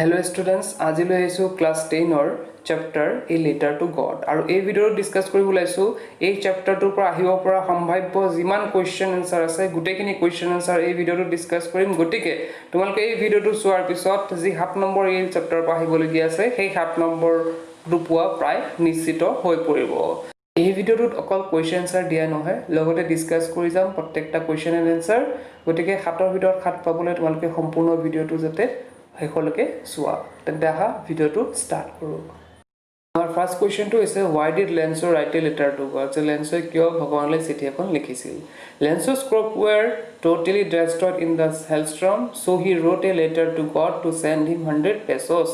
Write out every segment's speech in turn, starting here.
Hello students, আজি লৈ আহিছো ক্লাস 10 ৰ chapter A letter to god আৰু এই ভিডিঅ'ত ডিসকাস কৰিব লাইছো এই চ্যাপ্টাৰটোৰ পৰা আহিব পৰা সম্ভাৱ্য যিমান কোৱেশ্চন আনসাৰ আছে গুটেখিনি কোৱেশ্চন আনসাৰ এই ভিডিঅ'টোত ডিসকাস কৰিম গটিকে তোমালোকে এই ভিডিঅ'টো চোৱাৰ পিছত যি 7 নম্বৰ এই চ্যাপ্টাৰৰ পৰা আহিবলগীয়া আছে সেই 7 নম্বৰ দুপোৱা প্ৰায় নিশ্চিত হৈ পৰিব এই ভিডিঅ'টোত অকল কোৱেশ্চন আনসাৰ দিয়া নহয় লগতে ডিসকাস কৰি যাম প্ৰত্যেকটা কোৱেশ্চন এণ্ড আনসাৰ গটিকে 7ৰ ভিতৰত 7 পাবলৈ তোমালোকে সম্পূৰ্ণ ভিডিঅ'টো যাতে হেকলকে সোৱা তেন্তে আহা ভিডিঅ'টো স্টাৰ্ট কৰো আমাৰ ফাৰ্স্ট কোৱেশ্চনটো হৈছে why did Lenso write a letter to God যে লেন্সই কিয় ভগৱানলৈ চিঠি এখন লিখিছিল Lenso's crops were totally destroyed in the hailstorm so he wrote a letter to God to send him 100 pesos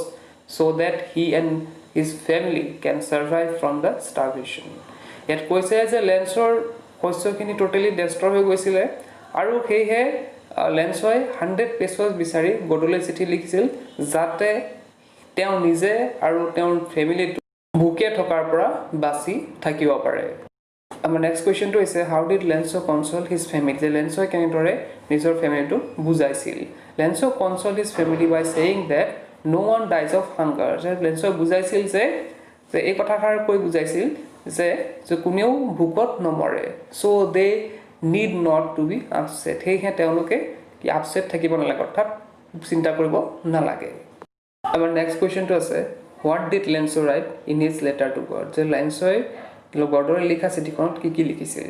so that he and his family can survive from the starvation ইয়াত কৈছে যে লেন্সৰ শস্যখিনি টোটালি ডেষ্ট্ৰয় হৈ গৈছিলে আৰু হেহে লেন্সই 100 পেছস বিচাৰি গডলৈ চিঠি লিখিছিল যাতে তেওঁ নিজে আৰু তেওঁৰ ফ্যামিলি ভুকে থকাৰ পৰা বাচি থাকিব পাৰে আমাৰ নেক্সট কোৱেশ্চনটো হৈছে how did Lencho console his family যে লেন্সই কেনেদৰে নিজৰ ফ্যামিলিটো বুজাইছিল Lencho console his family by saying that no one dies of hunger যে লেন্সো বুজাইছিল যে এই কথাষাৰ কৈ বুজাইছিল যে কোনেও ভুকত নমৰে so they need not to be upset হেহে তেওঁলোকে কি আপসেট থাকিব নালাগে অৰ্থাৎ চিন্তা কৰিব নালাগে আমাৰ নেক্সট কোৱেশ্চনটো আছে what did Lenso write in his letter to God যে লেন্সই গডৰ লিখা চিঠিখনত কি লিখিছিল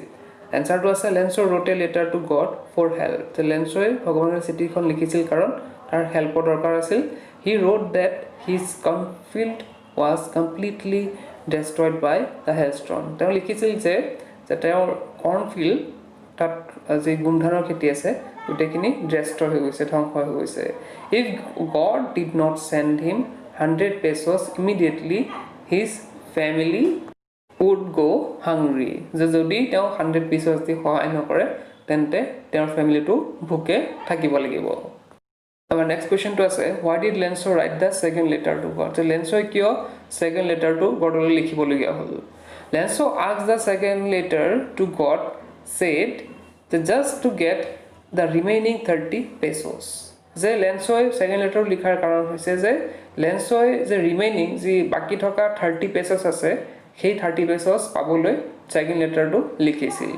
এনসাৰটো আছে Lenso wrote a letter to God for help যে লেন্সই ভগৱানৰ চিঠিখন লিখিছিল কাৰণ তাৰ হেল্পৰ দৰকাৰ আছিল he wrote that his cornfield was completely destroyed by the hailstorm তেওঁ লিখিছিল যে তেওঁৰ cornfield তাত যে গুমধানৰ খেতি আছে উটেখিনি ডেষ্ট্ৰয় হৈ গৈছে ধ্বংস হৈ গৈছে if God did not send him 100 pesos immediately his family would go hungry যে যদি তেওঁ 100 pesos দি সহায় নকৰে তেন্তে তেওঁৰ ফ্যামিলিটো ভুকে থাকিব লাগিব আমাৰ নেক্সট কোৱেশ্চনটো আছে why did Lenso write the second letter to God যে লেন্সই কিয় second letter to গডলৈ লিখিবলগীয়া হ'ল Lenso asked the second letter to God said just to get the remaining 30 pesos যে লেন্সই সেকেন্ড লেটাৰ লিখাৰ কাৰণ হৈছে যে লেন্সই যে ৰিমেইনিং যি বাকি থকা 30 pesos আছে সেই 30 pesos পাবলৈ সেকেন্ড লেটাৰটো লিখিছিল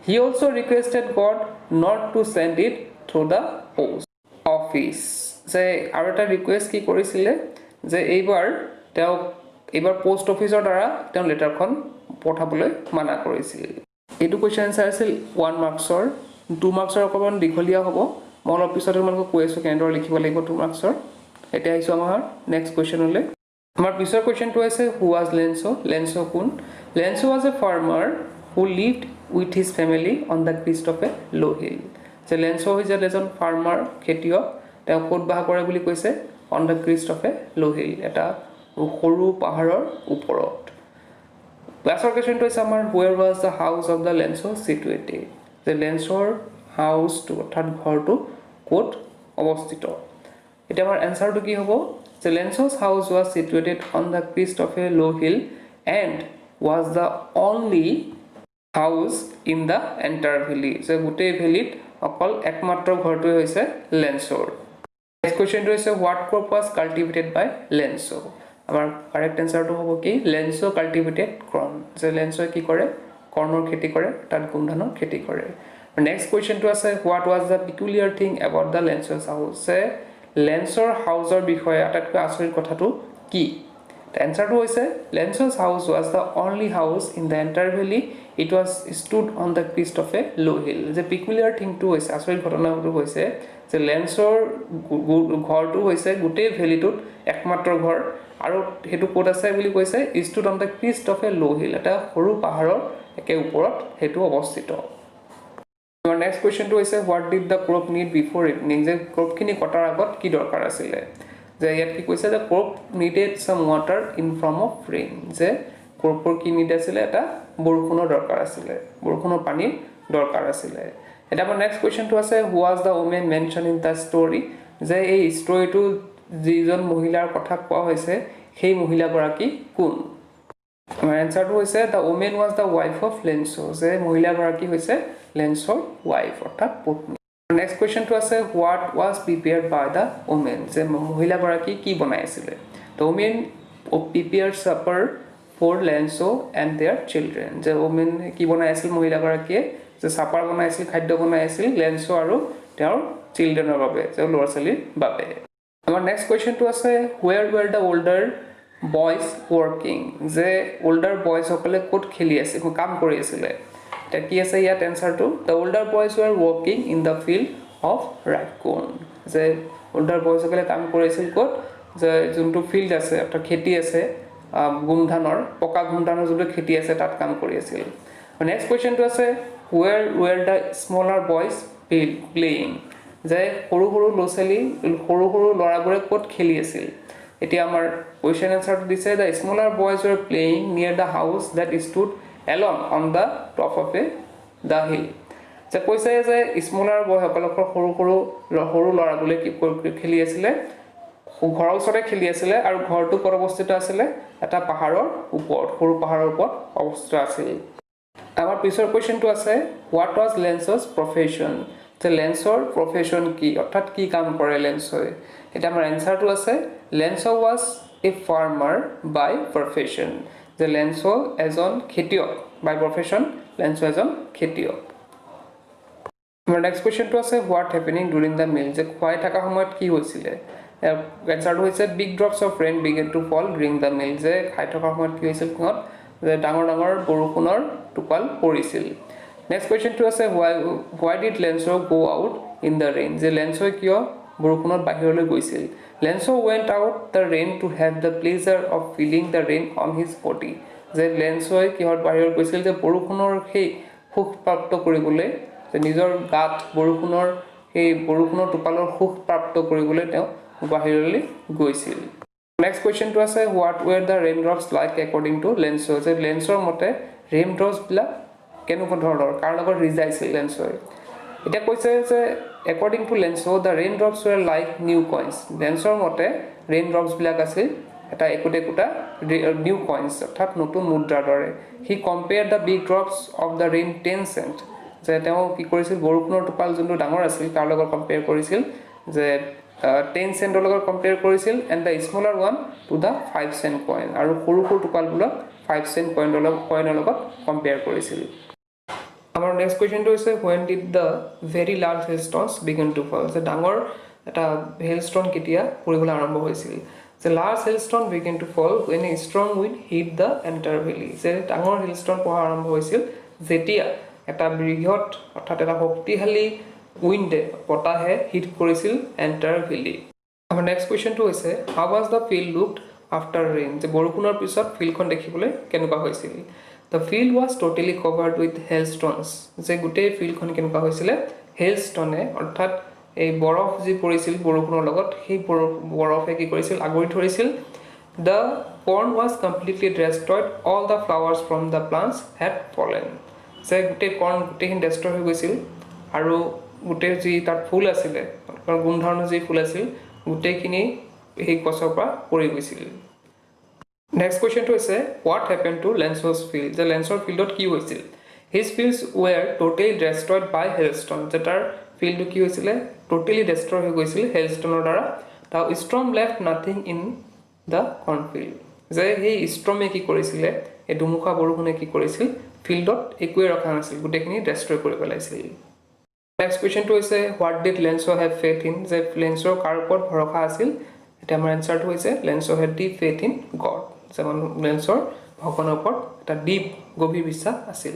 he also requested God not to send it through the post office যে আৰু এটা ৰিকুৱেষ্ট কি কৰিছিলে যে এইবাৰ পোষ্ট অফিচৰ দ্বাৰা তেওঁ লেটাৰখন পঠাবলৈ মানা কৰিছিল এইটো কোৱেশ্চন আনসাৰ আছিল 1 মাৰ্কছৰ 2 মাৰ্কছৰ অকমান দীঘলীয়া হ'ব মই অলপ পিছত তোমালোকক কৈ আছো কেনেদৰে লিখিব লাগিব 2 মাৰ্কছৰ এতিয়া আহিছো আমাৰ নেক্সট কোৱেশ্চনলৈ আমাৰ পিছৰ কোৱেশ্চনটো আছে হু ৱাজ লেন্সো কোন Lencho was a farmer who lived with his family on the crest of a low hill যে লেন্সো হৈছে এজন ফাৰ্মাৰ খেতিয়ক তেওঁ ক'ত বাস কৰে বুলি কৈছে on the crest of a low hill এটা সৰু পাহাৰৰ ওপৰত Last question to summer where was the house of the Lenso situated the Lensor house to অর্থাৎ ঘৰটো ক'ত অৱস্থিত এটা আমাৰ আনসাৰটো কি হ'ব the Lenso's house was situated on the crest of a low hill and was the only house in the entire valley so গোটেই ভেলিত অকল একমাত্ৰ ঘৰটো হৈছে লেন্সৰ next question to is what crop was cultivated by Lenso আমাৰ correct আনসাৰটো হ'ব কি লেন্সো cultivated corn যে লেন্সই কি কৰে কৰ্ণৰ খেতি কৰে তাত গুমধানৰ খেতি কৰে নেক্সট কোৱেশ্চনটো আছে what was the peculiar thing about the লেন্সৰ হাউস লেন্সৰ হাউসৰ বিষয়ে আটাইতকৈ আচৰিত কথাটো কি আনসাৰটো হৈছে লেন্সৰ house was the only house in the entire valley it was stood on the crest of a low hill যে পিকুলিয়াৰ থিংটো হৈছে আচৰিত ঘটনাটো হৈছে যে লেন্সৰ ঘৰটো হৈছে গোটেই ভ্যালিটোত একমাত্ৰ ঘৰ আৰু হেতু কোড আছে বুলি কৈছে stood on the crest of a low hill এটা সৰু পাহাৰৰ একে ওপৰত হেতু অৱস্থিত আমাৰ নেক্সট কোৱেশ্চনটো হৈছে what did da crop need before evening যে ক্ৰপখিনি কটাৰ আগত কি দৰকাৰ আছিল যে ইয়াত কি কৈছে যে crop needed some water in form of rain যে ক্ৰপৰ কি নিড আছিল এটা বৰষুণৰ দৰকাৰ আছিল বৰষুণৰ পানীৰ দৰকাৰ আছিল এটা আমাৰ নেক্সট কোৱেশ্চনটো আছে who was the woman mentioned in the story যে এই ষ্টৰীটো যিজন মহিলাৰ কথা কোৱা হৈছে সেই মহিলাগৰাকী কোন আমাৰ আনসাৰটো হৈছে the woman was the wife of Lencho যে মহিলাগৰাকী হৈছে লেন্সৰ ওয়াইফ অৰ্থাৎ পত্নী নেক্সট কুৱেশ্যনটো আছে what was prepared by the woman যে মহিলাগৰাকী কি বনাই আছিলে the woman prepared supper for Lencho and their children যে ওমেন কি বনাই আছিল মহিলাগৰাকীয়ে যে ছাপাৰ বনাই আছিল খাদ্য বনাই আছিল লেন্সো আৰু তেওঁৰ চিলড্ৰেনৰ বাবে যে ল'ৰা ছোৱালীৰ বাবে আমাৰ নেক্সট কুৱেশ্যনটো আছে where ৱেৰ the older boys working যে অল্ডাৰ বয়জসকলে ক'ত খেলি আছিল কাম কৰি আছিলে এতিয়া কি আছে ইয়াত এনচাৰটো the older boys were working in the field of ৰাইকন যে অল্ডাৰ বয়জসকলে কাম কৰিছিল ক'ত যে যোনটো ফিল্ড আছে অৰ্থাৎ খেতি আছে গুমধানৰ পকা গুমধানৰ যোনটো খেতি আছে তাত কাম কৰি আছিল নেক্সট কুৱেশ্যনটো আছে where ৱেৰ the smaller boys playing যে সৰু সৰু ল'ৰাবোৰে ক'ত খেলি আছিল এতিয়া আমাৰ কুৱেশ্যন এনচাৰটো দিছে দ্য স্মলাৰ বয়জ ৱেৰ প্লেয়িং নিয়াৰ the house that stood along on the top of the hill যে কৈছে যে স্মলাৰ বয়সকলক সৰু ল'ৰাবোৰে কি খেলি আছিলে ঘৰৰ ওচৰতে খেলি আছিলে আৰু ঘৰটো ক'ত অৱস্থিত আছিলে এটা পাহাৰৰ ওপৰত সৰু পাহাৰৰ ওপৰত অৱস্থিত আছিল আমাৰ পিছৰ কুৱেশ্যনটো আছে হোৱাট ৱাজ লেন্সছ প্ৰফেশ্যন যে লেন্সৰ প্ৰফেশ্যন কি অৰ্থাৎ কি কাম কৰে লেন্সই এটা আমাৰ এনচাৰটো আছে Lencho was a farmer by profession যে লেন্সো এজন খেতিয়ক বাই প্ৰফেশ্যন লেন্সো এজন খেতিয়ক আমাৰ নেক্সট কুৱেশ্যনটো আছে what happening during the meal যে খুৱাই থকা সময়ত কি হৈছিলে এনচাৰটো হৈছে big drops of rain began to fall during the meal যে খাই থকা সময়ত কি হৈছিল সিহঁত যে ডাঙৰ ডাঙৰ বৰষুণৰ টোপাল পৰিছিল নেক্সট কুৱেশ্যনটো আছে why did Lencho go out in the rain যে লেন্সই কিয় বৰষুণত বাহিৰলৈ গৈছিল Lencho went out the rain to have the pleasure of feeling the rain on his body যে লেন্সই কিহত বাহিৰত গৈছিল যে বৰষুণৰ সেই সুখ প্ৰাপ্ত কৰিবলৈ যে নিজৰ গাত বৰষুণৰ টোপালৰ সুখ প্ৰাপ্ত কৰিবলৈ তেওঁ বাহিৰলৈ গৈছিল নেক্সট কুৱেশ্যনটো আছে what were the rain drops like according to Lencho যে লেন্সৰ মতে ৰেইন ড্ৰপছবিলাক কেনেকুৱা ধৰণৰ কাৰ লগত ৰিজাইছিল লেন্সই এতিয়া কৈছে যে according to Lencho the rain drops were like new coins লেন্সৰ মতে ৰেইন ড্ৰপছবিলাক আছিল এটা একোটা নিউ কইনছ অৰ্থাৎ নতুন মুদ্ৰাৰ দৰে he compare the big drops of the rain 10 cent যে তেওঁ কি কৰিছিল বৰষুণৰ টোপাল যোনটো ডাঙৰ আছিল তাৰ লগত কম্পেয়াৰ কৰিছিল যে 10 চেণ্টৰ লগত কম্পেয়াৰ কৰিছিল এণ্ড দ্য স্মলাৰ ওৱান টু দ্য 5 চেণ্ট কইন আৰু সৰু টোপালবোৰক 5 চেণ্ট কইনৰ লগত কম্পেয়াৰ কৰিছিল আমাৰ নেক্সট কুৱেশ্যনটো হৈছে when did the very large hailstones begin to fall যে ডাঙৰ এটা হেলষ্টন কেতিয়া পৰিবলৈ আৰম্ভ হৈছিল যে large হেলষ্টন begin to fall when a strong wind hit the entire valley যে ডাঙৰ হেলষ্টন পৰা আৰম্ভ হৈছিল যেতিয়া এটা বৃহৎ অৰ্থাৎ এটা শক্তিশালী উইণ্ডে বতাহে হিট কৰিছিল এণ্টায়াৰ ভেলি আমাৰ নেক্সট কুৱেশ্যনটো হৈছে how was the field looked after rain যে বৰষুণৰ পিছত ফিল্ডখন দেখিবলৈ কেনেকুৱা হৈছিল The field was totally covered with hailstones যে গোটেই ফিল্ডখন কেনেকুৱা হৈছিলে হেলষ্টনে অৰ্থাৎ এই বৰফ যি পৰিছিল বৰষুণৰ লগত সেই বৰফে কি কৰিছিল আগুৰি ধৰিছিল The corn was completely destroyed all the flowers from the plants had fallen যে গোটেইখিনি ডেষ্ট্ৰয় হৈ গৈছিল আৰু গোটেই যি তাত ফুল আছিলে গুমধাৰণৰ যি ফুল আছিল গোটেইখিনি সেই গছৰ পৰা পৰি গৈছিল নেক্সট কুৱেশ্যনটো হৈছে what happen to Lencho's field যে লেন্সৰ ফিল্ডত কি হৈছিল his fields were totally destroyed by hailstones যে তাৰ ফিল্ডটো কি হৈছিলে টোটেলি ডেষ্ট্ৰয় হৈ গৈছিল হেলষ্টনৰ দ্বাৰা the storm left nothing in the Cornfield যে সেই ষ্টৰ্মে কি কৰিছিলে এই ধুমুহা বৰষুণে কি কৰিছিল ফিল্ডত একোৱে ৰখা নাছিল গোটেইখিনি ডেষ্ট্ৰয় কৰি পেলাইছিল নেক্সট কুৱেশ্যনটো হৈছে what did লেন্সো have faith in যে লেন্সৰ কাৰ ওপৰত ভৰসা আছিল এতিয়া আমাৰ এনচাৰটো হৈছে Lencho had deep faith in God যেমন লেন্সৰ ভগৱানৰ ওপৰত এটা ডিপ গভীৰ বিশ্বাস আছিল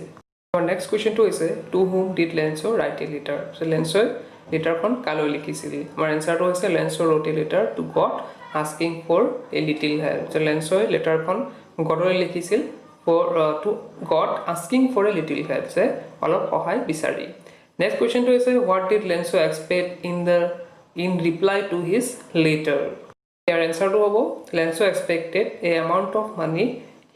আমাৰ নেক্সট কুৱেশ্যনটো হৈছে to whom did Lencho write a letter যে লেন্সই লেটাৰখন কালৈ লিখিছিল আমাৰ এনচাৰটো হৈছে Lencho wrote a letter to God asking for a little help যে লেন্সই লেটাৰখন গডলৈ লিখিছিল to God asking for a little help যে অলপ সহায় বিচাৰি নেক্সট কুৱেশ্যনটো হৈছে what did Lencho expect in reply to his letter ইয়াৰ এনচাৰটো হ'ব Lencho expected a amount of money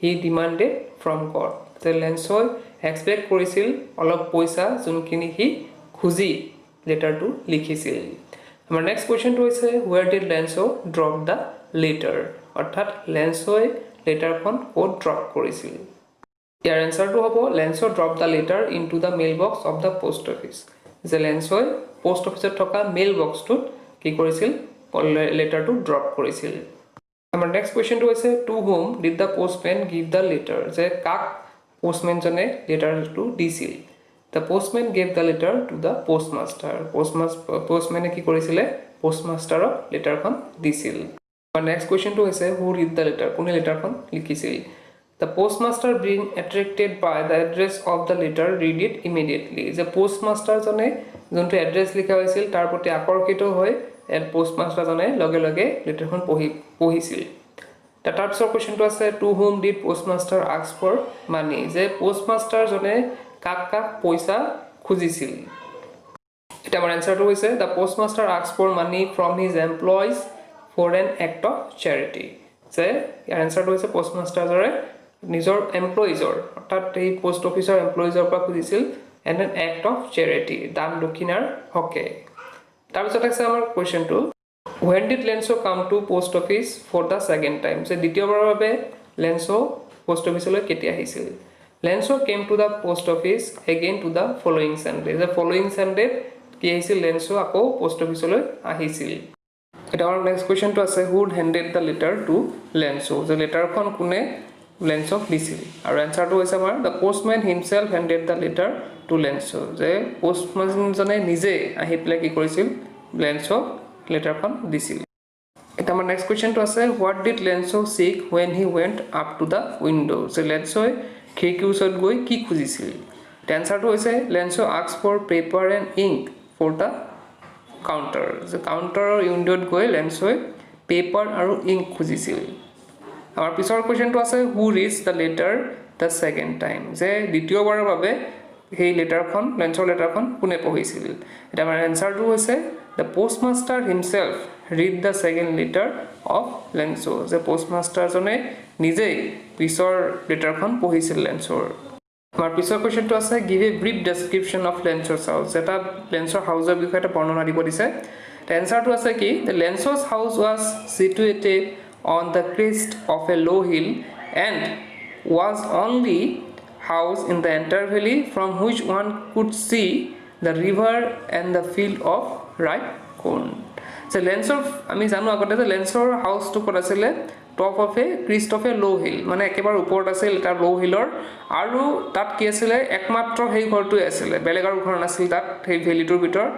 he demanded from god যে লেন্সই এক্সপেক্ট কৰিছিল অলপ পইচা যোনখিনি সি খুজি লেটাৰটো লিখিছিল আমাৰ নেক্সট কুৱেশ্যনটো হৈছে where did Lencho drop the letter অৰ্থাৎ লেন্সই লেটাৰখন ক'ত ড্ৰপ কৰিছিল ইয়াৰ এনচাৰটো হ'ব Lencho drop the letter into the mail box of the post office যে লেন্সই পোষ্ট অফিচত থকা মেইল বক্সটোত কি কৰিছিল লেটাৰটো ড্ৰপ কৰিছিল আমাৰ নেক্সট কোৱেশ্চনটো হৈছে to whom did the postmen give the letter যে কাক পোষ্টমেনজনে লেটাৰটো দিছিল the postmen gave the letter to the postmaster পোষ্টমেনে কি কৰিছিলে পোষ্টমাষ্টাৰক লেটাৰখন দিছিল আমাৰ নেক্সট কোৱেশ্চনটো হৈছে হু ৰিড দ্য লেটাৰ কোনে লেটাৰখন লিখিছিল The postmaster being attracted by the address of the letter read it immediately. The postmaster জনে যোনটো এড্ৰেছ লিখা হৈছিল তাৰ প্ৰতি আকৰ্ষিত হৈ postmaster জনে লগে লগে লেটাৰখন পঢ়িছিল তাৰ পিছৰ কোৱেশ্চনটো আছে to whom did postmaster ask for money যে postmaster জনে কাক কাক পইচা খুজিছিল এটা আমাৰ আনসাৰটো হৈছে the postmaster asked for money from his employees for an act of charity যে ইয়াৰ আনসাৰটো হৈছে postmaster জৰে নিজৰ এমপ্লয়িজৰ অৰ্থাৎ এই পোষ্ট অফিচৰ এমপ্লয়িজৰ পৰা খুজিছিল N an act of charity দান দক্ষিণাৰ হকে তাৰপিছত আছে আমাৰ কোৱেশ্চনটো when did Lenso come to post office for the second time যে দ্বিতীয়বাৰৰ বাবে Lenso পোষ্ট অফিচলৈ কেতিয়া আহিছিল Lenso came to the post office again to the following Sunday the following Sunday কি আহিছিল Lenso আকৌ পোষ্ট অফিচলৈ আহিছিল এটা আমাৰ নেক্সট কোৱেশ্চনটো আছে who handed the letter to Lenso যে লেটাৰখন কোনে Lenso দিছিল আৰু আনসাৰটো হৈছে আমাৰ the postman himself handed the letter to Lenso যে postman জনে নিজে আহি পেলাই কি কৰিছিল Lenso লেটাৰখন দিছিল এটা আমাৰ নেক্সট কোৱেশ্চনটো আছে what did Lenso seek when he went up to the window যে Lenso খিৰিকীৰ ওচৰত গৈ কি খুজিছিল আনসাৰটো হৈছে Lenso asked for paper and ink for the counter যে কাউন্টাৰৰ উইন্ডোত গৈ Lenso পেপাৰ আৰু ইংক খুজিছিল আমাৰ পিছৰ কোৱেশ্চনটো আছে who reads the letter the second time যে দ্বিতীয়বাৰৰ বাবে এই লেটাৰখন Lensoৰ লেটাৰখন কোনে পঢ়িছিল এটা আমাৰ আনসাৰটো হৈছে the postmaster himself read the second letter of Lenso যে postmaster জনে নিজেই পিছৰ লেটাৰখন পঢ়িছিল Lensoৰ আমাৰ পিছৰ কোৱেশ্চনটো আছে give a brief description of Lenso's house এটা Lensoৰ হাউচৰ বিষয়ে এটা বৰ্ণনা দিব দিছে আনসাৰটো আছে কি the Lenso's house was situated on the crest of a low hill and was only house in the entire valley from which one could see the river and the field of ripe corn so Lensoৰ আমি জানো আগতে যে Lensoৰ হাউসটো ক'ত আছিল top of A ক্ৰিষ্ট of a low hill মানে একেবাৰে ওপৰত আছিল এটা লো হিলৰ আৰু তাত কি আছিল একমাত্ৰ সেই ঘৰটোই আছিল বেলেগ আৰু ঘৰ নাছিল তাত সেই ভেলিটোৰ ভিতৰত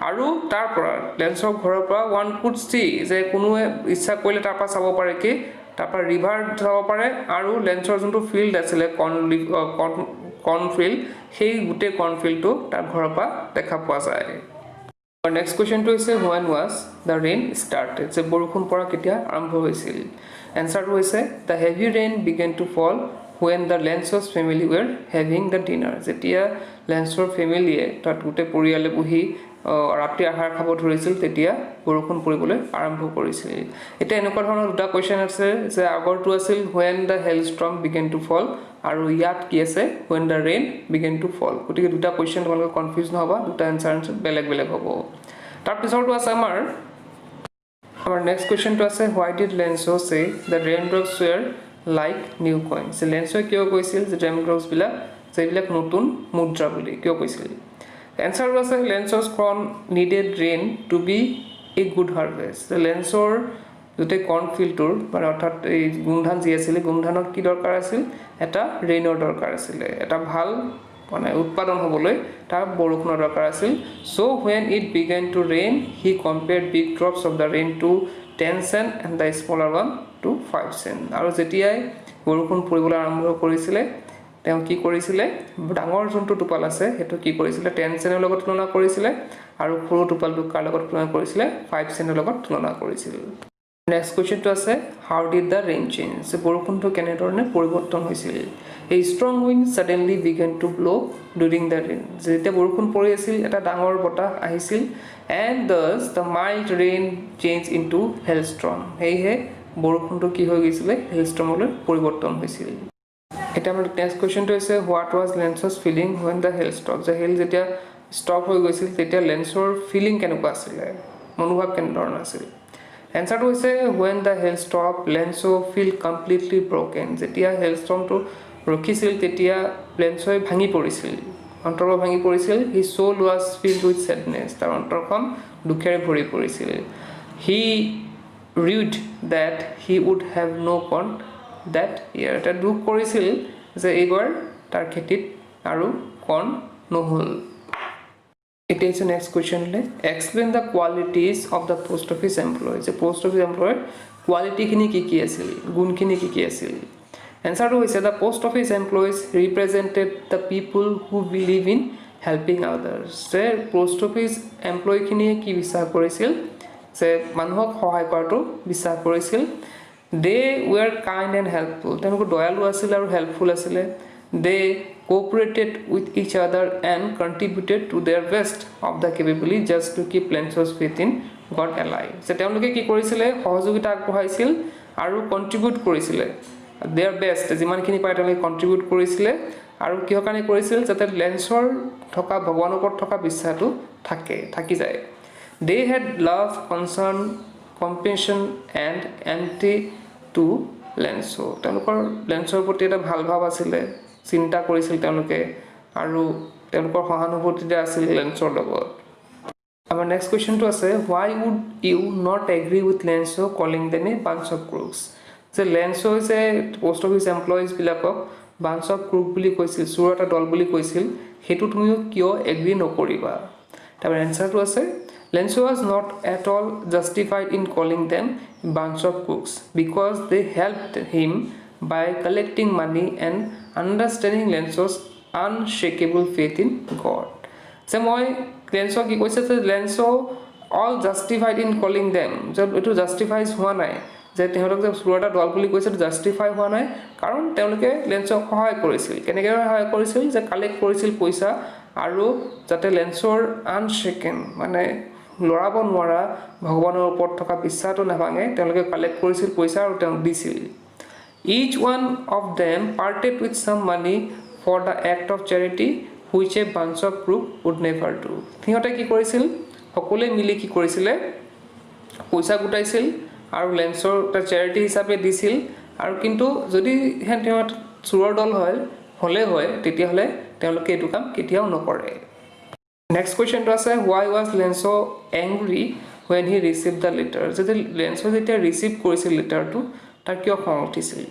আৰু তাৰ পৰা Lensoৰ ঘৰৰ পৰা ওৱান কুড সি যে কোনোৱে ইচ্ছা কৰিলে তাৰ পৰা চাব পাৰে কি তাৰ পৰা ৰিভাৰ চাব পাৰে আৰু Lensoৰ যোনটো ফিল্ড আছিল কৰ্ণ ফিল্ড সেই গোটেই কৰ্ণ ফিল্ডটো তাৰ ঘৰৰ পৰা দেখা পোৱা যায় আৰু নেক্সট কোৱেশ্চনটো হৈছে when was the rain started যে বৰষুণ পৰা কেতিয়া আৰম্ভ হৈছিল আনসাৰটো হৈছে the heavy rain began to fall when the Lenso's family were having the dinner যেতিয়া Lensoৰ ফেমিলিয়ে তাত গোটেই পৰিয়ালে বহি ৰাতি আহাৰ খাব ধৰিছিল তেতিয়া বৰষুণ পৰিবলৈ আৰম্ভ কৰিছিল এটা এনেকুৱা ধৰণৰ দুটা কোৱেশ্চন আছে যে আগৰটো আছিল when the hailstorm began to fall আৰু ইয়াত কি আছে when the rain began to fall গতিকে দুটা কোৱেশ্চন তোমালোকে কনফিউজ নহবা দুটা আনসাৰ বেলেগ বেলেগ হ'ব তাৰ পিছৰটো আছে আমাৰ নেক্সট কোৱেশ্চনটো আছে why did Lenso say the raindrops were like new coins Lenso কিয় কৈছিল যে raindrops বিলাক যেবিলাক নতুন মুদ্ৰা বুলি কিয় কৈছিল Answer was Lenso's corn needed rain to be a good harvest. The Lenso'r যোতে corn field tour মানে অৰ্থাৎ এই গুমধান যি আছিল গুমধানৰ কি দৰকাৰ আছিল এটা ৰেইনৰ দৰকাৰ আছিল এটা ভাল মানে উৎপাদন হ'বলৈ তাৰ বৰষুণৰ দৰকাৰ আছিল so when it began to rain he compared big drops of the rain to 10 cent and the smaller one to 5 cent আৰু যেতিয়াই বৰষুণ পৰিবলৈ আৰম্ভ কৰিছিল তেওঁ কি কৰিছিলে ডাঙৰ যোনটো টোপাল আছে হেতু কি কৰিছিলে 10 চেনৰ লগত তুলনা কৰিছিলে আৰু সৰু টোপালটো কাৰ লগত তুলনা কৰিছিলে 5 চেনৰ লগত তুলনা কৰিছিল নেক্সট কোৱেশ্চনটো আছে how did the rain change বৰষুণটো কেনে ধৰণে পৰিৱৰ্তন হৈছিল a strong wind suddenly began to blow during the rain যেতিয়া বৰষুণ পৰি আছিল এটা ডাঙৰ বতাহ আহিছিল and thus the mild rain changed into hailstorm হেইহে বৰষুণটো কি হৈ গৈছিল hailstormলৈ পৰিৱৰ্তন হৈছিল এটা আমাৰ নেক্সট কোৱেশ্চনটো আছে what was Lenso's feeling when the hail stopped the hail যেতিয়া ষ্টপ হৈ গৈছিল তেতিয়া Lenso'r ফিলিং কেনেকুৱা আছিল মনোভাৱ কেনে ধৰণৰ আছিল আনসাৰটো হৈছে when the hail stopped Lenso feel completely broken যেতিয়া hailstormটো ৰখিছিল তেতিয়া Lenso'ই ভাঙি পৰিছিল অন্তৰখন ভাঙি পৰিছিল his soul was filled with sadness তাৰ অন্তৰখন দুখেৰে ভৰি পৰিছিল he rued that he would have no corn that year এটা দুখ কৰিছিল যে এইবাৰ তাৰ খেতিত আৰু কৰ্ণ নহল It is the next question. Explain the qualities of the post office employee. The post office employee quality ki asil, gun ki asil. Answer to is the post office employees represented the people who believe in helping others. The post office employee ki bisar korisil. Se manhok sahay korato bisar korisil. They were kind and helpful. Teloko doyalu asil aru helpful asile. They cooperated with each other and contributed to their best of the capability just to keep Lenso's faith in God alive. So তেওঁলোকে কি কৰিছিলে সহযোগিতা আগবঢ়াইছিল আৰু contribute কৰিছিলে their best যিমানখিনি পাৰে তেওঁলোকে কন্ট্ৰিবিউট কৰিছিলে আৰু কিহৰ কাৰণে কৰিছিল যাতে লেন্সৰ থকা ভগৱানৰ ওপৰত থকা বিশ্বাসটো থাকি যায় they had love concern compassion and empathy to Lenso তেওঁলোকৰ লেন্সৰ প্ৰতি এটা ভাল ভাৱ আছিলে চিন্তা কৰিছিল তেওঁলোকে আৰু তেওঁলোকৰ সহানুভূতিতে আছিল লেন্সৰ লগত আমাৰ নেক্সট কোৱেশ্চনটো আছে why would you not agree with Lenso calling them a bunch of crooks যে লেন্সো যে পোষ্ট অফিচ এমপ্লয়িজ বিলাকক bunch of crook বুলি কৈছিল চোৰ এটা দল বুলি কৈছিল হেতু তুমিও কিয় এগ্ৰি নকৰিবা তাৰ আনসাৰটো আছে Lenso was not at all justified in calling them a bunch of crooks because they helped him by collecting money and understanding Lenso's unshakable faith in God. So, Lenso ki koise je Lenso all justified in calling them. Je etu justifies hua nai. Je teholok je surata dol boli koise justify hua nai. Karon teoloke Lenso sahay korisil. Keneke sahay korisil je collect korisil poisa aru jate Lensor unshaken mane লৰাব নোৱাৰা ভগৱানৰ ওপৰত থকা বিশ্বাসটো নাভাঙে তেওঁলোকে collect কৰিছিল পইচা আৰু তেওঁ দিছিল Each one of them parted with some money for the act of charity which a bunch of crook would never do. সিহঁতে কি কৰিছিল সকলোৱে মিলি কি কৰিছিলে পইচা গোটাইছিল আৰু লেন্সৰ এটা charity হিচাপে দিছিল আৰু কিন্তু যদি হেঁত চুৰৰ দল হয় তেতিয়াহলে তেওঁলোকে এটো কাম কেতিয়াও নকৰে Next question to আছে why was Lenso angry when he received the letter যদি Lenso যেতিয়া ৰিসিভ কৰিছিল লেটাৰটো তাৰ কিয় খং উঠিছিল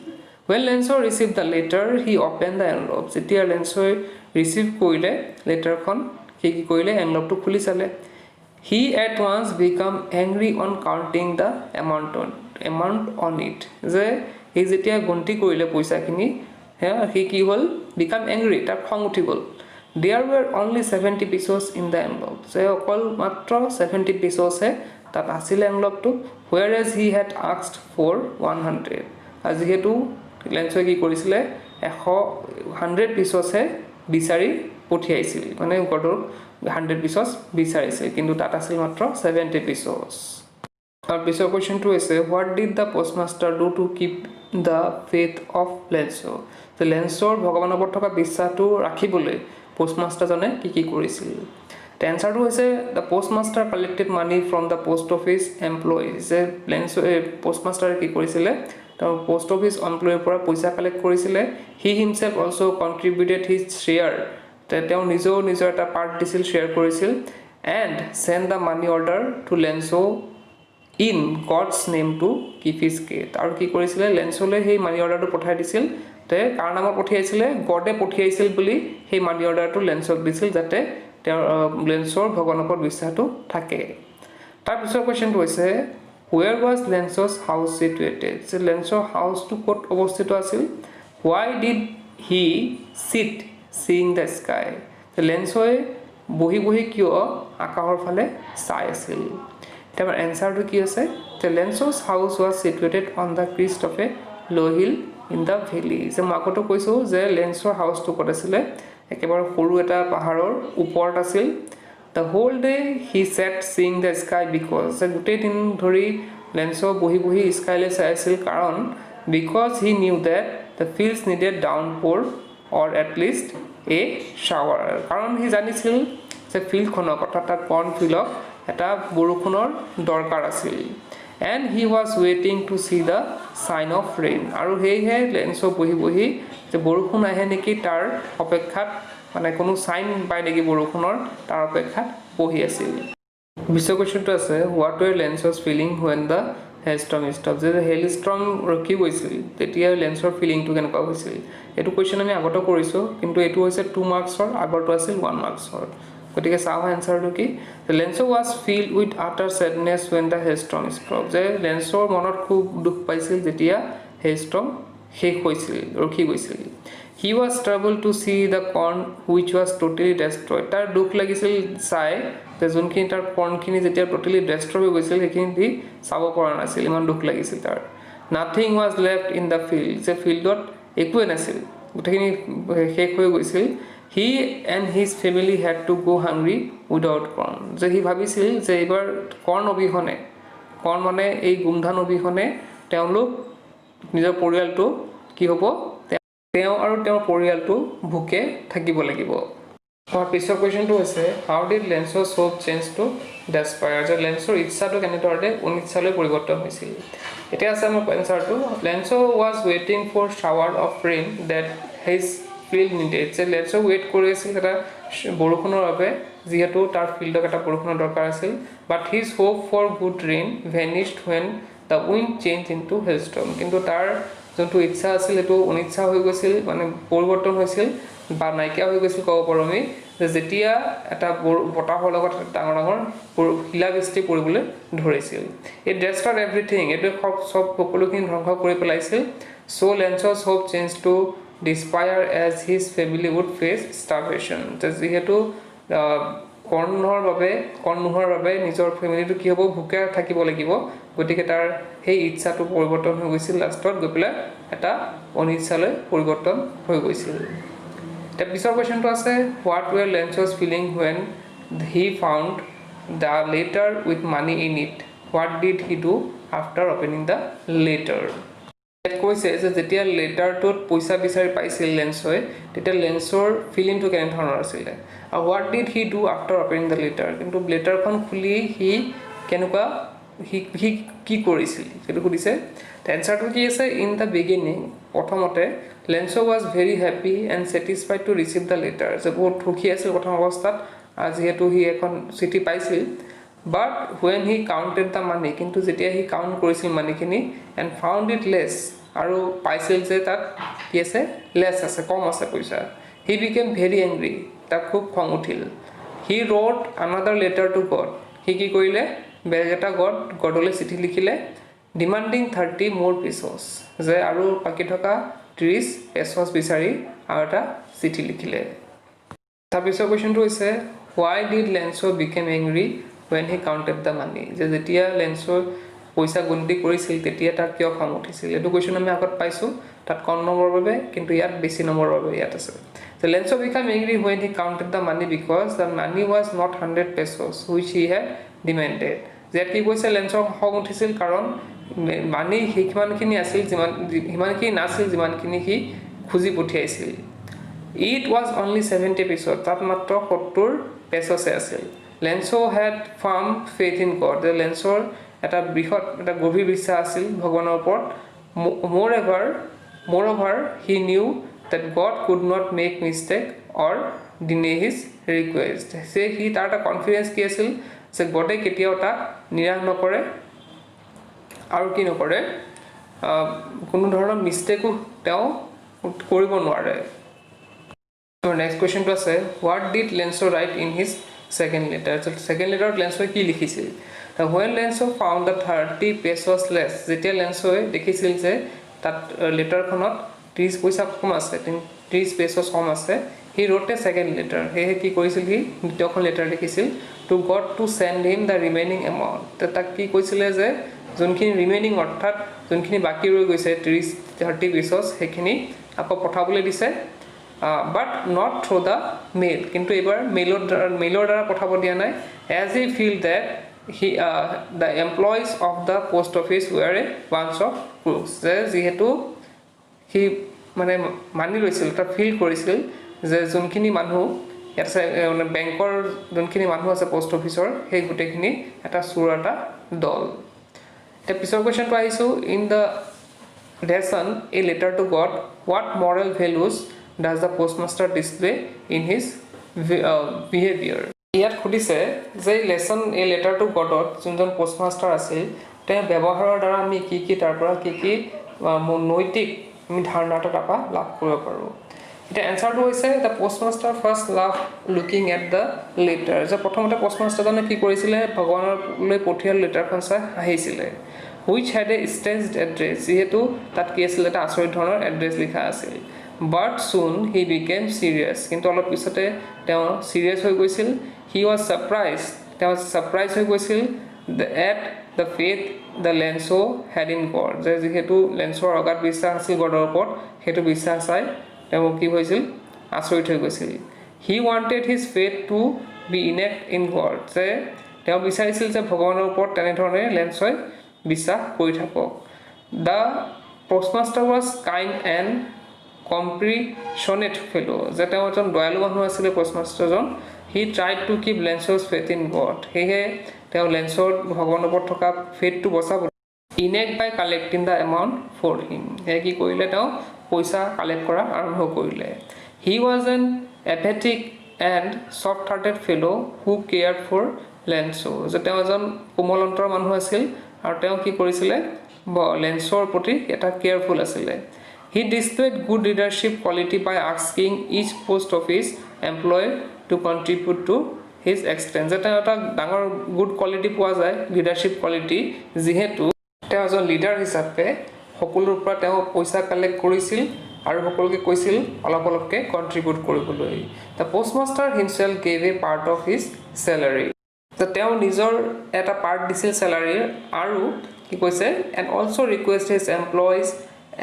When Lenso received the letter he opened the envelope যেতিয়া Lenso ৰিসিভ কৰিলে লেটাৰখন কি কৰিলে envelope খুলি চালে He at once became angry on counting the amount on it যে এই যেতিয়া গন্তি কৰিলে পইচাখিনি he কি হল become angry তাৰ খং উঠি গল There were only 70 pesos in the envelope. So, all matra 70 pesos hai that asil envelope to, whereas he had asked for 100. As he had to Lenso ki korisile 100 pesos hai bisari pothiaisil. Mane godor 100 pesos bisarisil. Kintu that asil matra 70 pesos. Our basic question to is what did the postmaster do to keep the faith of Lenso? The Lenso ভগৱানৰ ওপৰত থকা বিশ্বাসটো ৰাখিবলৈ postmaster jane ki korisil the answer to is the postmaster collected money from the post office employees Lenso postmaster ki korisile the post office employee pora paisa collect korisile he himself also contributed his share teo nijo eta part disil share korisil and send the money order to Lenso in God's name to keep his gate aru ki korisile Lenso le hei money order to pothai disil তে কাৰ নামত পঠিয়াইছিলে গডে পঠিয়াইছিল বুলি হে মানি অৰ্ডাৰটো লেন্সক দিছিল যাতে লেন্সৰ ভগৱানৰ ওপৰত বিশ্বাসটো থাকে তাৰ পিছৰ কোৱেশ্চনটো হৈছে where was Lenso's house situated যে লেন্সৰ হাউসটো ক'ত অৱস্থিত আছিল why did he sit seeing the sky the লেন্সই বহি কিয় আকাশৰ ফালে চাই আছিল তাৰ এনসাৰটো কি আছে the Lenso's house was situated on the crest of a low hill in the valley যে মাকটো কৈছো যে লেন্সৰ হাউসটো ক'ত আছিল একেবাৰে সৰু এটা পাহাৰৰ ওপৰত আছিল the whole day he sat seeing the sky because গোটেই দিন ধৰি লেন্সো বহি স্কাইলে চাই আছিল কাৰণ because he knew that the fields needed downpour or at least a shower কাৰণ he জানিছিল যে ফিল্ডখনৰ কথা তাৰ কৰ্ণ ফিল্ডক এটা বৰষুণৰ দৰকাৰ আছিল and he was waiting to see the sign of rain aru he লেন্সো বহি যে বৰষুণ আহে নেকি তাৰ অপেক্ষাত মানে কোনো সাইন পায় নেকি বৰষুণৰ তাৰ অপেক্ষাত বহি আছিল বিশ্ব কোৱেশ্চনটো আছে what were Lencho's feeling when the hailstorm stopped যে হেইলস্টৰ্ম ৰখি গৈছিল তেতিয়া লেন্সৰ ফিলিংটো কেনেকুৱা হৈছিল এটো কোৱেশ্চন আমি আগতে কৰিছো কিন্তু এটো হৈছে 2 মাৰ্কছৰ আগৰটো আছিল 1 মাৰ্কছৰ গতিকে চাও আনসাৰটো কি the lens was filled with utter sadness when the hailstorm stopped যে লেন্সৰ মনত খুব দুখ পাইছিল যেতিয়া হেইলস্টৰ্ম শেষ হৈছিল ৰখি গৈছিল he was troubled to see the corn which was totally destroyed তাৰ দুখ লাগিছিল চাই যে যোনখিনি তাৰ কৰ্ণখিনি যেতিয়া টোটালি ডেষ্ট্ৰয় হৈ গৈছিল সেইখিনি দি চাব পৰা নাছিল ইমান দুখ লাগিছিল তাৰ nothing was left in the field যে ফিল্ডত একোৱে নাছিল গোটেইখিনি শেষ হৈ গৈছিল he and his family had to go hungry without corn যে হি ভাবিছিল যে এবাৰ কৰ্ণ অবিহনে কৰ্ণ মানে এই গুমধান অবিহনে তেওঁলোক নিজৰ পৰিয়ালটো কি হ'ব তেওঁ আৰু তেওঁৰ পৰিয়ালটো ভুকে থাকিব লাগিব our পিছৰ কোৱেশ্চনটো হৈছে how did Lenso's hope change to despair যে লেন্সৰ ইচ্ছাটো কেনেদৰে অনিচ্ছালৈ পৰিৱৰ্তন হৈছিল এতিয়া আছে আমাৰ এনসাৰটো Lenso was waiting for shower of rain that his field needed যে লেন্সো ৱেইট কৰি আছিল এটা বৰষুণৰ বাবে যিহেতু তাৰ ফিল্ডক এটা বৰষুণৰ দৰকাৰ আছিল but his hope for good rain vanished when the wind changed into hailstorm কিন্তু তাৰ যোনটো ইচ্ছা আছিল এটো অনিচ্ছা হৈ গৈছিল মানে পৰিৱৰ্তন হৈছিল বা নাইকিয়া হৈ গৈছিল ক'ব পাৰো আমি যে যেতিয়া এটা বতাহৰ লগত ডাঙৰ ডাঙৰ শিলাবৃষ্টি পৰিবলৈ ধৰিছিল it destroyed everything এটো সব সকলোখিনি ধ্বংস কৰি পেলাইছিল so Lenso's hope changed to despair as his family would face starvation যেহেতু কৰ্ণ নোহোৱাৰ বাবে নিজৰ ফেমিলিটো কি হ'ব ভুকে থাকিব লাগিব গতিকে তাৰ সেই ইচ্ছাটো পৰিৱৰ্তন হৈ গৈছিল লাষ্টত গৈ পেলাই এটা অনিচ্ছালৈ পৰিৱৰ্তন হৈ গৈছিল তাৰ পিছৰ কোৱেশ্চনটো আছে what were Lenso's feeling when he found the letter with money in it what did he do after opening the letter কৈছে যে যেতিয়া লেটাৰটোত পইচা বিচাৰি পাইছিল লেন্সই তেতিয়া লেন্সৰ ফিলিংটো কেনে ধৰণৰ আছিল আৰু what did he do after opening the letter কিন্তু লেটাৰখন খুলি হি কেনেকুৱা হি কি কৰিছিল সেইটো সুধিছে এনসাৰটো কি আছে ইন দা বিগিনিং প্ৰথমতে Lenso was very happy and satisfied to receive the letter যে বহুত সুখী আছিল প্ৰথম অৱস্থাত যেহেতু হি এখন চিঠি পাইছিল but when he counted the money কিন্তু যেতিয়া হি কাউন্ট কৰিছিল মানিখিনি and found it less আৰু পাইছিল যে তাত কি আছে less আছে কম আছে পইচা he became very angry তাক খুব খং উঠিল he wrote another letter to God হি কি কৰিলে বেলেগ এটা গডলৈ চিঠি লিখিলে demanding 30 more pesos যে আৰু বাকি থকা 30 pesos বিচাৰি আৰু এটা চিঠি লিখিলে তাৰ পিছৰ কোৱেশ্চনটো হৈছে why did Lenso became angry when he counted the money যে যেতিয়া লেন্সো পইচা গণতি কৰিছিল তেতিয়া তাৰ কিয় খং উঠিছিল এটো কোৱেশ্চন আমি আগত পাইছো তাত কম নম্বৰৰ বাবে কিন্তু ইয়াত বেছি নম্বৰৰ বাবে ইয়াত আছে the Lenso became angry when he counted the money because the money was not 100 pesos which he had demanded যে কি কৈছে লেন্সৰ খং উঠিছিল কাৰণ মানি হিমানখিনি আছিল হিমানখিনি নাছিল যিমানখিনি হি খুজি পঠিয়াইছিল it was only 70 pesos তাত মাত্ৰ 70 pesos আছিল Lenso had firm faith in God the Lensor এটা বৃহৎ এটা গভীৰ বিশ্বাস আছিল ভগৱানৰ ওপৰত moreover he knew that God could not make mistake or deny his request সে হি তাৰ এটা কনফিডেন্স কি আছিল যে গডে কেতিয়াও তাক নিৰাশ নকৰে আৰু কি নকৰে কোনো ধৰণৰ মিষ্টেকো তেওঁ কৰিব নোৱাৰে So next question to আছে what did Lenso write in his second letter so second letter Lenso কি লিখিছিল when Lenso found the 30 pesos less যেতিয়া Lenso দেখিছিল যে তাত লেটাৰখনত 30 পইচা কম আছে 30 pesos কম আছে he wrote a second letter হে কি কৰিছিল হি দ্বিতীয়খন লেটাৰ লিখিছিল to God to send him the remaining amount তাক কি কৈছিল যে যোনখিনি ৰিমেইনিং অৰ্থাৎ যোনখিনি বাকি ৰৈ গৈছে 30 pesos হেখিনি আকৌ পঠাবলৈ দিছে but not through the mail কিন্তু এবাৰ মেইলৰ দ্বাৰা পঠাব দিয়া নাই as he feel that the employees of the post office were a bunch of crooks যেহেতু হি মানে মানি লৈছিল এটা ফিল কৰিছিল যে যোনখিনি মানুহ মানে বেংকৰ যোনখিনি মানুহ আছে পোষ্ট অফিচৰ সেই গুটেখিনি এটা চুৰ এটা দল তে পিছৰ কোৱেশ্চনটো আহিছো in the lesson a letter to God what moral values does the postmaster display in his behavior? ইয়াত খুদিছে যে লেসন এ লেটাৰ টু গডত যোনজন পোষ্টমাষ্টাৰ আছিল তেওঁ ব্যৱহাৰৰ দ্বাৰা আমি কি কি তাৰ পৰা কি কি নৈতিক আমি ধাৰণা এটা তাৰপৰা লাভ কৰিব পাৰোঁ এটা এনসাৰটো হৈছে the postmaster first love looking at the letter যে প্ৰথমতে পোষ্টমাষ্টাৰজনে কি কৰিছিলে ভগৱানলৈ পঠিওৱা লেটাৰখন চাই হাঁহিছিলে which had a staged address যেহেতু তাত কি আছিল এটা আচৰিত ধৰণৰ এড্ৰেছ লিখা আছিল but soon he became serious কিন্তু অলপ পিছতে তেওঁ সিৰিয়াস হৈ গৈছিল he was surprised তেওঁ সাৰপ্ৰাইজ হৈ গৈছিল at the faith the Lenso had in God যে যেহেতু লেন্সৰ অগাধ বিশ্বাস আছিল গডৰ ওপৰত হেতু বিশ্বাস চাই তেওঁ কি হৈছিল আচৰিত হৈ গৈছিল he wanted his faith to be innate in God যে তেওঁ বিচাৰিছিল যে ভগৱানৰ ওপৰত তেনে ধৰণে লেন্সই বিশ্বাস কৰি থাকক the postmaster was kind and compassionate fellow যে তেওঁ এজন দয়ালু মানুহ আছিল পোষ্টমাষ্টাৰজন he tried to keep Lenso's faith in God হেহে তেওঁ লেন্সৰ ভগৱানৰ ওপৰত থকা ফেথটো বচাব innate by collecting the amount for him হে কি কৰিলে তেওঁ পইচা কালেক্ট কৰা আৰম্ভ কৰিলে he was an apathetic and soft-hearted fellow who cared for Lenso যে তেওঁ এজন কোমল অন্তৰ মানুহ আছিল আৰু তেওঁ কি কৰিছিলে লেন্সৰ প্ৰতি এটা কেয়াৰফুল আছিলে he displayed good leadership quality by asking each post office employee to contribute to his expense এটা এটা ডাঙৰ গুড কোৱালিটি পোৱা যায় লিডাৰশিপ কোৱালিটি যেহেতু তেওঁ এজন লিডাৰ হিচাপে সকলোৰ পৰা তেওঁ পইচা কালেক্ট কৰিছিল আৰু সকলোকে কৈছিল অলপ অলপকে কন্ট্ৰিবিউট কৰিবলৈ the postmaster himself gave a part of his salary তো তেওঁ নিজৰ এটা পাৰ্ট দিছিল স্যালাৰীৰ আৰু কি কৈছে and also request his employees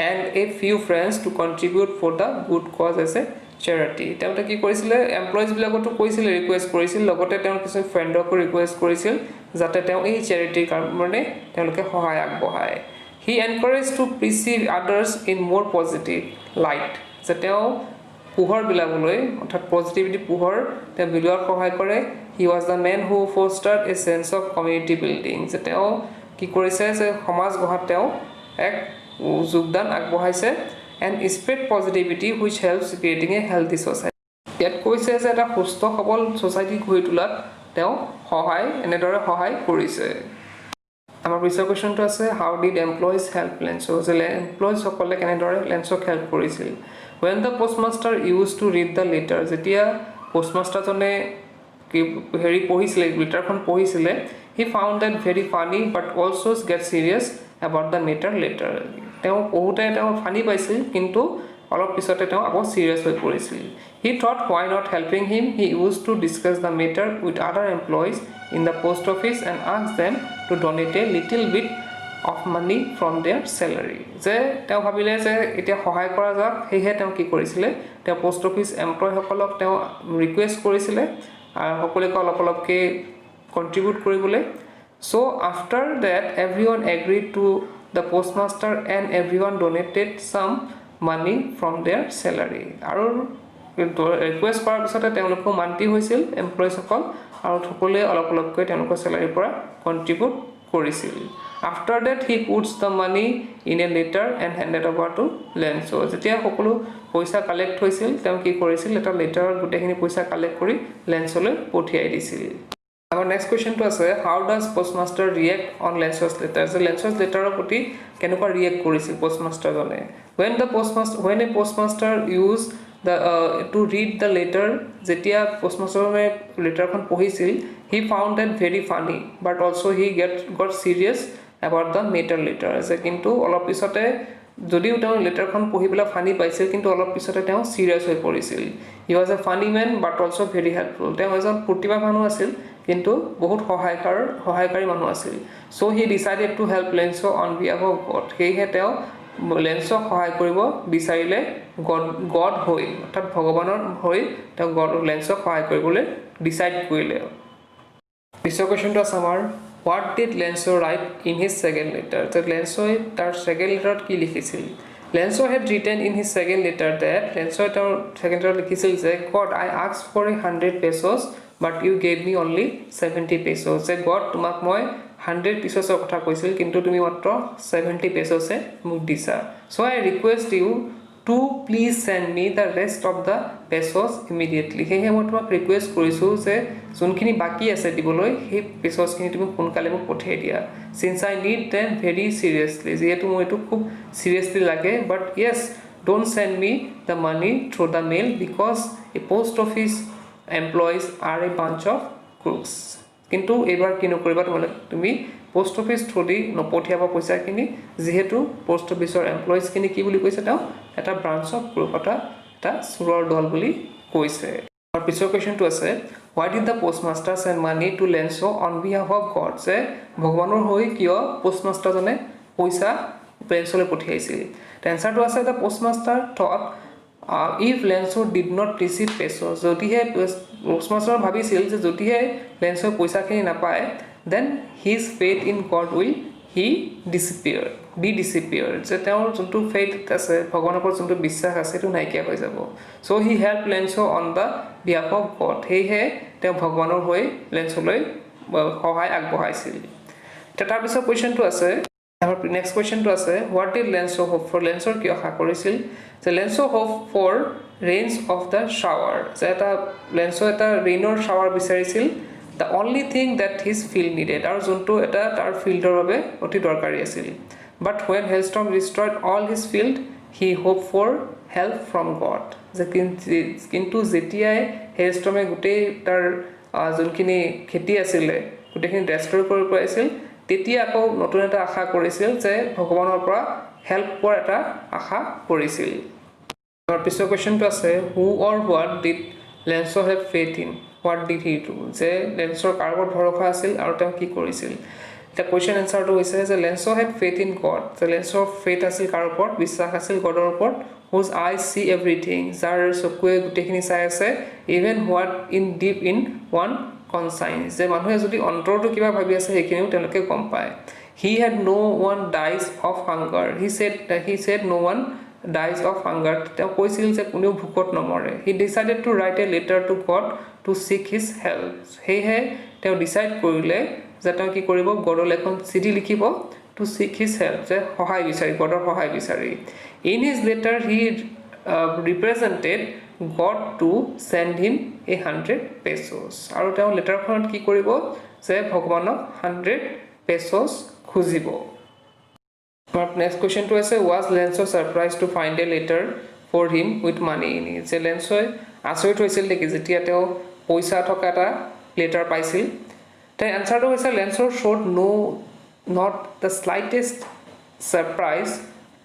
and a few friends to contribute for the good cause as a charity তেওঁতে কি কৰিছিল এমপ্লয়িজ বিলাকটো কৈছিল ৰিকুৱেষ্ট কৰিছিল লগতে তেওঁ কিছু ফ্ৰেণ্ডকো ৰিকুৱেষ্ট কৰিছিল যাতে তেওঁ এই চেৰিটিৰ কাৰণে তেওঁলোকে সহায় আগবঢ়ায় he encouraged to perceive others in more positive light যে তেওঁ পোহৰ বিলাবলৈ অৰ্থাৎ পজিটিভিটি পোহৰ তেওঁ বিলোৱাৰ সহায় কৰে he was the man who fostered a sense of community building যে তেওঁ কি কৰিছে যে সমাজ গঢ়াত তেওঁ এক যোগদান আগবঢ়াইছে and spread positivity which helps creating a healthy society ইয়াত কৈছে যে এটা সুস্থ সবল সোসাইটি গঢ়ি তোলাত তেওঁ এনেদৰে সহায় কৰিছে আমাৰ পিছৰ কোৱেশ্চনটো আছে how did employees help Lenso যে এমপ্লয়িজ সকলে কেনেদৰে লেন্সক হেল্প কৰিছিল when the postmaster used to read the letter যেতিয়া পোষ্টমাষ্টাৰজনে হেৰি পঢ়িছিলে লেটাৰখন পঢ়িছিলে he found that very funny but also get serious about the matter later তেওঁ পঢ়োতে তেওঁ ফানি পাইছিল কিন্তু অলপ পিছতে তেওঁ আকৌ সিৰিয়াস হৈ পৰিছিল he thought why not helping him he used to discuss the matter with other employees in the post office and asked them to donate a little bit of money from their salary যে তেওঁ ভাবিলে যে এটা সহায় কৰা যাক হেহে তেওঁ কি কৰিছিল তেওঁ পোষ্ট অফিস এমপ্লয় সকলক তেওঁ ৰিকুৱেষ্ট কৰিছিল আৰু সকলোকে অলপ অলপকে কন্ট্ৰিবিউট কৰিবলৈ so after that everyone agreed to the postmaster and everyone donated some money from their salary আৰু ৰিকুৱেষ্ট কৰাৰ পিছতে তেওঁলোকো মান্তি হৈছিল এমপ্লয়িজ সকল আৰু সকলোৱে অলপ অলপকৈ তেওঁলোকৰ স্যালাৰীৰ পৰা কন্ট্ৰিবিউট কৰিছিল after that he puts the money in a letter and handed over to Lenso যেতিয়া সকলো পইচা কালেক্ট হৈছিল তেওঁ কি কৰিছিল এটা লেটাৰত গোটেইখিনি পইচা কালেক্ট কৰি লেন্সলৈ পঠিয়াই দিছিল Our next question to us how does postmaster react on Lenso's letter? So Lenso's letter proti kenuka react korisil postmaster jone. When a postmaster use the to read the letter jetia postmaster letter kon pohisil he found that very funny but also he got serious about the matter later. As kintu olop pisote যদিও তেওঁ লেটাৰখন পঢ়ি পেলাই funny পাইছিল কিন্তু অলপ পিছতে তেওঁ serious হৈ পৰিছিল he was a funny man but also very helpful তেওঁ এজন প্ৰতিভা মানুহ আছিল কিন্তু বহুত সহায়কাৰী মানুহ আছিল so he decided to help Lenso on behalf of God হেহে তেওঁ লেন্সক সহায় কৰিব বিচাৰিলে গড হৈ অৰ্থাৎ ভগৱানৰ হৈ তেওঁ লেন্সক সহায় কৰিবলৈ ডিসাইড কৰিলে পিছৰ কোৱেশ্চনটো আছে আমাৰ What did Lenso write in his second letter? So Lenso তাৰ second letter কি লিখিছিল Lenso had written in his second letter that Lenso তাৰ second letter লিখিছিল যে God I asked for 100 pesos but you gave me only 70 pesos যে God তোমাক মই 100 pesos কথা কৈছিল কিন্তু তুমি মাত্ৰ 70 pesos মোক দিছা so I request you to please send me the rest of the pesos immediately হেহে মই তোমাক ৰিকুৱেষ্ট কৰিছো যে যোনখিনি বাকি আছে দিবলৈ সেই pesos খিনি তুমি সোনকালে মোক পঠিয়াই দিয়া since I need them very seriously যেহেতু মই এটো খুব seriously লাগে but yes don't send me the money through the mail because a post office employees are a bunch of crooks কিন্তু এবাৰ কি নকৰিবা তুমি পোষ্ট অফিস থ্ৰুদি নপঠিয়াবা পইচাখিনি যেহেতু পোষ্ট অফিসৰ এমপ্লয়িজ খিনি কি বুলি কৈছে তাও এটা ব্ৰাঞ্চ অফ গ্ৰুপ এটা চুৰৰ দল বুলি কৈছে আৰু পিছৰ কোৱেশ্চনটো আছে why did the postmaster send money to Lenso on behalf of God যে ভগৱানৰ হৈ কিয় পোষ্টমাষ্টাৰ জনে পইচা পেন্সলে পঠিয়াইছিল এনসাৰটো আছে the postmaster thought if Lenso did not receive pesos যদিহে postmaster ভাবিছিল যে যদিহে Lenso পইচাখিনি নাপায় then his faith in God will be disappeared যে তেওঁৰ যোনটো faith আছে ভগৱানৰ ওপৰত যোনটো বিশ্বাস আছে সেইটো নাইকিয়া হৈ যাব so he helped Lenso on the behalf of God হেহে তেওঁ ভগৱানৰ হৈ লেন্সলৈ সহায় আগবঢ়াইছিল তাৰ পিছত কোৱেশ্চনটো আছে আমাৰ নেক্সট কোৱেশ্চনটো আছে what did Lenso hope for Lenso কি আশা কৰিছিল যে Lenso hope for rains of the shower যে এটা Lenso এটা ৰেইনৰ shower বিচাৰিছিল the only thing that his field needed আৰু যোনটো এটা তাৰ ফিল্ডৰ বাবে অতি দৰকাৰী আছিল but when hailstorm destroyed all his field he hoped for help from God যে কিন্তু যেতিয়াই hailstormে গোটেই তাৰ যোনখিনি খেতি আছিল গোটেইখিনি ডেষ্ট্ৰয় কৰি পৰিছিল তেতিয়া আকৌ নতুন এটা আশা কৰিছিল যে ভগৱানৰ পৰা হেল্প পোৱাৰ এটা আশা কৰিছিল আৰু পিছৰ কোৱেশ্চনটো আছে who or what did Lenso have faith in what did he do যে লেন্সৰ কাৰোবাৰ ভৰসা আছিল আৰু তেওঁ কি কৰিছিল এটা কোৱেশ্চন আনসাৰটো হৈছে যে Lenso had faith in God যে লেন্সৰ faith আছিল কাৰোবাৰ ওপৰত বিশ্বাস আছিল গডৰ ওপৰত whose eyes see everything যাৰ চকুৱে গোটেইখিনি চাই আছে even what in deep in one conscience যে মানুহে যদি অন্তৰটো কিবা ভাবি আছে সেইখিনিও তেওঁলোকে গম পায় he had no one dies of hunger he said no one dies of hunger তেওঁ কৈছিল যে কোনেও ভোকত নমৰে he decided to write a letter to God to seek his help হেহে তেওঁ ডিসাইড কৰিলে যে তেওঁ কি কৰিব গডৰ এখন চিঠি লিখিব to seek his help যে সহায় বিচাৰি গডৰ সহায় বিচাৰি in his letter he represented God to send him 100 pesos আৰু তেওঁ লেটাৰখনত কি কৰিব যে ভগৱানক 100 pesos খুজিব next question to আছে was Lenso surprised to find a letter for him with money in it যে Lenso আচৰিত হৈছিল নেকি যেতিয়া তেওঁ পইচা থকা এটা লেটাৰ পাইছিল তাৰ আনসাৰটো হৈছে Lenso showed not the slightest surprise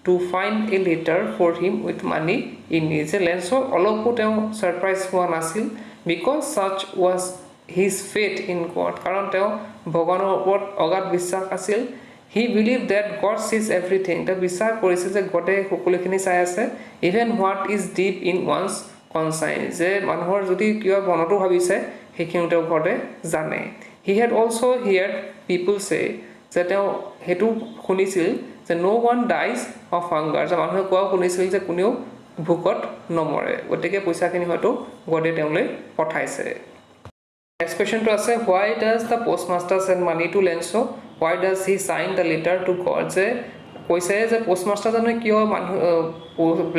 to find a letter for him with money in it যে Lenso অলপো তেওঁ সাৰপ্ৰাইজ হোৱা নাছিল because such was his faith in God কাৰণ তেওঁ ভগৱানৰ ওপৰত অগাধ বিশ্বাস আছিল he believed that God sees everything the বিশ্বাস কৰিছিল যে গডে সকলোখিনি চাই আছে even what is deep in one's conscience যে মানুহৰ যদি কিবা মনটো ভাবিছে সেইখিনি তেওঁ গডে জানে he had also heard people say যে তেওঁ হেতু শুনিছিল যে no one dies of hunger যে মানুহে কোৱা শুনিছিল যে কোনেও ভোকত নমৰে গতিকে পইচাখিনি হয়তো গডে তেওঁলৈ পঠাইছে next question to আছে why does the postmaster send money to Lenso why does he sign the letter to God যে কৈছে যে postmaster জনে কিয়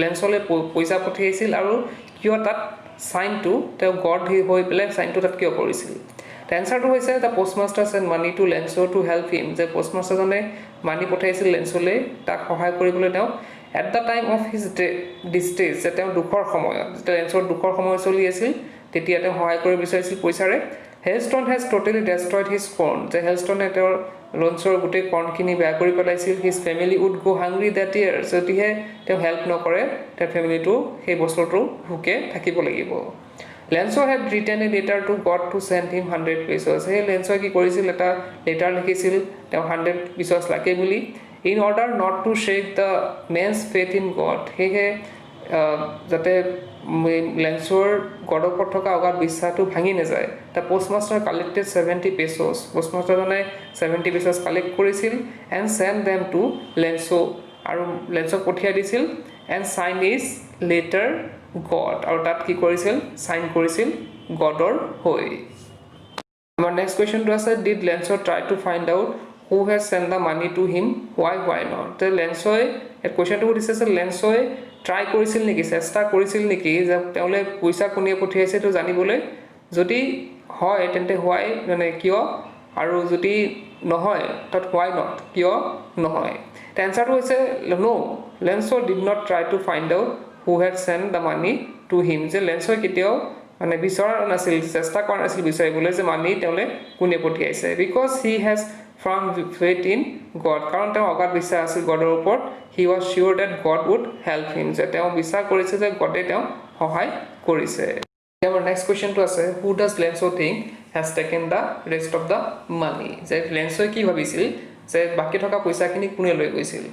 Lensole পইচা পঠিয়াইছিল আৰু কিয় তাত সাইনটো তেওঁ গড হৈ পেলাই সাইনটো তাত কিয় কৰিছিল আনসাৰটো হৈছে the postmaster sent money to Lenso to help him যে postmaster জনে মানি পঠাইছিল লেন্সলে তাক সহায় কৰিবলৈ তেওঁ at the time of his distress যে তেওঁ দুখৰ সময়ত যে লেন্সৰ দুখৰ সময় চলি আছিল তেতিয়া তেওঁ সহায় কৰিব বিচাৰিছিল পইচাৰে Hailstone has totally destroyed his corn যে Hailstone তেওঁৰ লঞ্চৰ গোটেই কৰ্ণখিনি বেয়া কৰি পেলাইছিল his family would go hungry that year যদিহে তেওঁ হেল্প নকৰে তাৰ ফ্যামিলিটো সেই বছৰটো ভুকে থাকিব লাগিব Lenso had written a letter to God to send him 100 pesos হে Lenso কি কৰিছিল এটা লেটাৰ লিখিছিল তেওঁ 100 pesos লাগে বুলি in order not to shake the man's faith in God হেহে যাতে Lensor গডৰ ওপৰত থকা অগাধ বিশ্বাসটো ভাঙি নাযায় the postmaster collected 70 pesos postmaster জনে 70 pesos কালেক্ট কৰিছিল and sent them to Lenso আৰু Lenso পঠিয়াই দিছিল and sign his letter God আৰু তাত কি কৰিছিল সাইন কৰিছিল গডৰ হৈ আমাৰ নেক্সট কোৱেশ্চনটো আছে did Lenso try to find out who has sent the money to him, why not? The লেন্সই এই কোৱেশ্চনটো দিছে যে লেন্সই ট্ৰাই কৰিছিল নেকি চেষ্টা কৰিছিল নেকি যে তেওঁলে পইচা কোনে পঠিয়াইছে তো জানিবলৈ যদি হয় তেন্তে why মানে কিয় আৰু যদি নহয় তাত why not কিয় নহয় the answer হৈছে no লেন্সো did not try to find out who had sent the money to him যে লেন্সই কেতিয়াও মানে বিচৰা নাছিল চেষ্টা কৰা নাছিল বিচাৰিবলৈ যে মানি তেওঁলে কোনে পঠিয়াইছে because he has from faith in God কাৰণ তেওঁ অগাধ বিশ্বাস আছিল গডৰ ওপৰত he was sure that God would help him যে তেওঁ বিশ্বাস কৰিছে যে গডে তেওঁ সহায় কৰিছে আমাৰ নেক্সট কোৱেশ্চনটো আছে who does Lenso think has taken the rest of the money যে লেন্সই কি ভাবিছিল যে বাকি থকা পইচাখিনি কোনে লৈ গৈছিল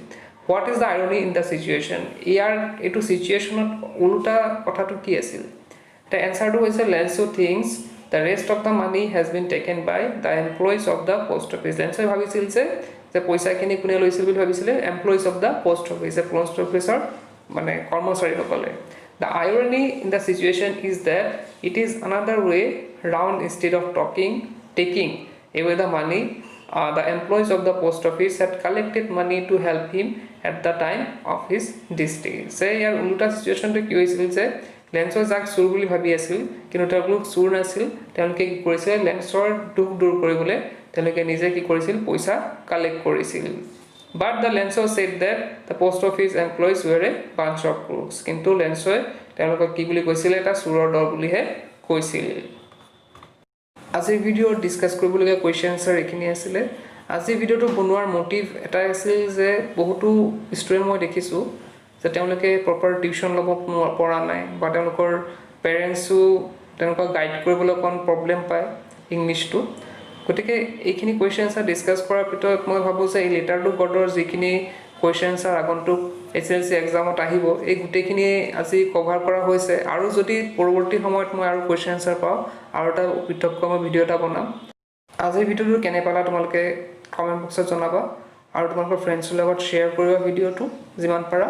what is the irony in the situation ইয়াৰ এটো সিচুৱেচনত উল্টা কথাটো কি আছিল the answer to is Lenso thinks the rest of the money has been taken by the employees of the post office Lenso ভাবিছিল যে পইচাখিনি কোনে লৈছিল বুলি ভাবিছিল employees of the post office the post officer মানে কৰ্মচাৰীসকলে the irony in the situation is that it is another way round instead of taking away the money the employees of the post office had collected money to help him at the time of his distress say ইয়াৰ উল্টা সিচুৱেচনটো কি হৈছিল যে লেন্সৰ যাক চুৰ বুলি ভাবি আছিল কিন্তু তেওঁলোক চুৰ নাছিল তেওঁলোকে কি কৰিছিল লেন্সৰ দুখ দূৰ কৰিবলৈ তেওঁলোকে নিজে কি কৰিছিল পইচা কালেক্ট কৰিছিল but the Lenso said that the post office employees were a bunch of crooks কিন্তু লেন্সই তেওঁলোকক কি বুলি কৈছিল এটা চুৰৰ দল বুলিহে কৈছিল আজিৰ ভিডিও ডিসকাস কৰিবলগীয়া কোৱেশ্চন আনসাৰ এখিনি আছিল আজিৰ ভিডিওটো বনোৱাৰ মোটিভ এটা আছিল যে বহুতো ষ্টুডেন্ট মই দেখিছো যে তেওঁলোকে প্ৰপাৰ টিউশন ল'ব পৰা নাই বা তেওঁলোকৰ পেৰেন্টসও তেওঁলোকক গাইড কৰিবলৈ কোন প্ৰবলেম পায় ইংলিশটো গতিকে এইখিনি কোৱেশ্চন আনসাৰ ডিসকাস কৰাৰ পিছত মই ভাবো যে এই লেটাৰ টু গডৰ যিখিনি কোৱেশ্চন আনসাৰ আগন্তুক HSLC এক্সামত আহিব এই গুটেখিনি আজি কভাৰ কৰা হৈছে আৰু যদি পৰৱৰ্তী সময়ত মই আৰু কোৱেশ্চন আনসাৰ পাও আৰু এটা পৃথককৈ মই ভিডিও এটা বনাম আজিৰ ভিডিওটো কেনে পালা তোমালোকে কমেন্ট বক্সত জনাবা আৰু তোমালোকৰ ফ্ৰেণ্ডছৰ লগত শ্বেয়াৰ কৰিবা ভিডিওটো যিমান পাৰা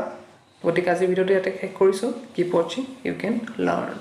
গতিকে আজি ভিডিওটো ইয়াতে শেষ কৰিছো keep watching you can learn